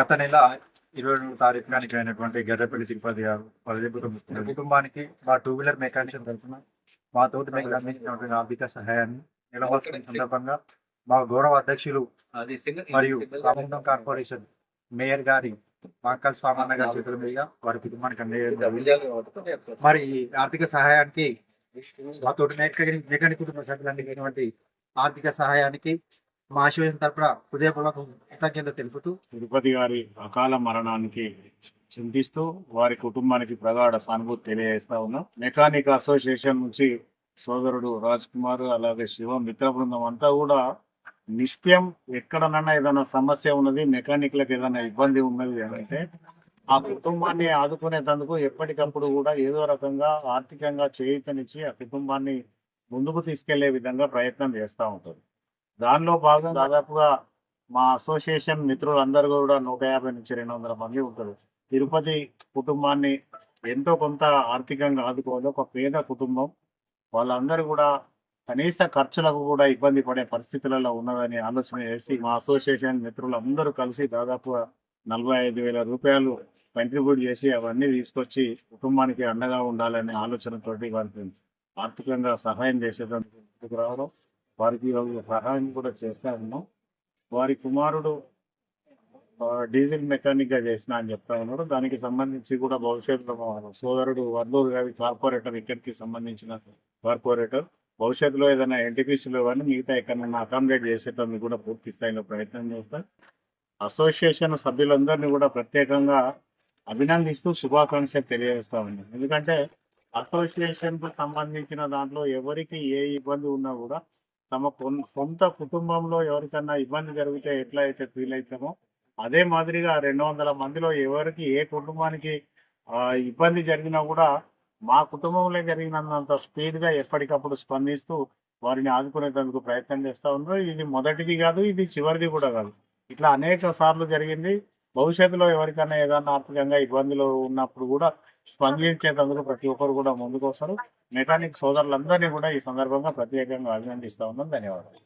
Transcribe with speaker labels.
Speaker 1: గత నెల 22వ తారీఖున అయినటువంటి గర్రెపల్లి తిరుపతి గారు కుటుంబానికి మా టూ వీలర్ మెకానిక్ తరఫున మా తోటి మెకానిక్ అందించినటువంటి ఆర్థిక సహాయాన్ని నెలవార్చిన సందర్భంగా మా గౌరవ అధ్యక్షులు మరియు రామగుండం కార్పొరేషన్ మేయర్ గారి మాంకల్ స్వామన్న గారి చేతుల మీదుగా వారి కుటుంబానికి అందజేయడం మరి ఈ ఆర్థిక సహాయానికి మా తోటి మెకానిక్ కుటుంబ సభ్యులందించినటువంటి ఆర్థిక సహాయానికి మా అసోసియేషన్ తరఫున హృదయపూర్వక కృతజ్ఞత తెలుపుతూ
Speaker 2: తిరుపతి గారి అకాల మరణానికి చింతిస్తూ వారి కుటుంబానికి ప్రగాఢ సానుభూతి తెలియజేస్తా ఉన్నాం. మెకానిక్ అసోసియేషన్ నుంచి సోదరుడు రాజ్ కుమార్ అలాగే శివ మిత్ర బృందం అంతా కూడా నిత్యం ఎక్కడనన్నా ఏదైనా సమస్య ఉన్నది, మెకానిక్లకు ఏదైనా ఇబ్బంది ఉన్నది అంటే ఆ కుటుంబాన్ని ఆదుకునేందుకు ఎప్పటికప్పుడు కూడా ఏదో రకంగా ఆర్థికంగా చేయూతనిచ్చి ఆ కుటుంబాన్ని ముందుకు తీసుకెళ్లే విధంగా ప్రయత్నం చేస్తూ ఉంటుంది. దానిలో భాగంగా దాదాపుగా మా అసోసియేషన్ మిత్రులందరూ కూడా 150 నుంచి 200 మంది ఉంటారు. తిరుపతి కుటుంబాన్ని ఎంతో కొంత ఆర్థికంగా ఆదుకోవాలి. ఒక పేద కుటుంబం, వాళ్ళందరూ కూడా కనీస ఖర్చులకు కూడా ఇబ్బంది పడే పరిస్థితులలో ఉన్నదని ఆలోచన చేసి మా అసోసియేషన్ మిత్రులందరూ కలిసి దాదాపుగా 45,000 రూపాయలు కంట్రిబ్యూట్ చేసి అవన్నీ తీసుకొచ్చి కుటుంబానికి అండగా ఉండాలనే ఆలోచనతోటి వారికి ఆర్థికంగా సహాయం చేసేందుకు రావడం, వారికి సహాయం కూడా చేస్తా ఉన్నాం. వారి కుమారుడు డీజిల్ మెకానిక్ గా చేసిన అని చెప్తా ఉన్నాడు. దానికి సంబంధించి కూడా భవిష్యత్తులో సోదరుడు వర్లూరు గారి కార్పొరేటర్, ఇక్కడికి సంబంధించిన కార్పొరేటర్, భవిష్యత్తులో ఏదైనా ఎన్టీపీసీలో కానీ మిగతా ఎక్కడైనా అకామిడేట్ చేసేటప్పుడు కూడా పూర్తి స్థాయిలో ప్రయత్నం చేస్తాం. అసోసియేషన్ సభ్యులందరినీ కూడా ప్రత్యేకంగా అభినందిస్తూ శుభాకాంక్షలు తెలియజేస్తా ఉన్నాం. ఎందుకంటే అసోసియేషన్కు సంబంధించిన దాంట్లో ఎవరికి ఏ ఇబ్బంది ఉన్నా కూడా తమ సొంత కుటుంబంలో ఎవరికన్నా ఇబ్బంది జరిగితే ఎట్లా అయితే ఫీల్ అవుతామో అదే మాదిరిగా 200 మందిలో ఎవరికి ఏ కుటుంబానికి ఇబ్బంది జరిగినా కూడా మా కుటుంబంలో జరిగినంత స్పీడ్గా ఎప్పటికప్పుడు స్పందిస్తూ వారిని ఆదుకునేందుకు ప్రయత్నం చేస్తూ ఉన్నారు. ఇది మొదటిది కాదు, ఇది చివరిది కూడా కాదు. ఇట్లా అనేక సార్లు జరిగింది. భవిష్యత్తులో ఎవరికైనా ఏదైనా ఆర్థికంగా ఇబ్బందులు ఉన్నప్పుడు కూడా స్పందించేందుకు ప్రతి ఒక్కరు కూడా ముందుకు వస్తారు. మెకానిక్ సోదరులందరినీ కూడా ఈ సందర్భంగా ప్రత్యేకంగా అభినందిస్తా ఉన్నాం. ధన్యవాదాలు.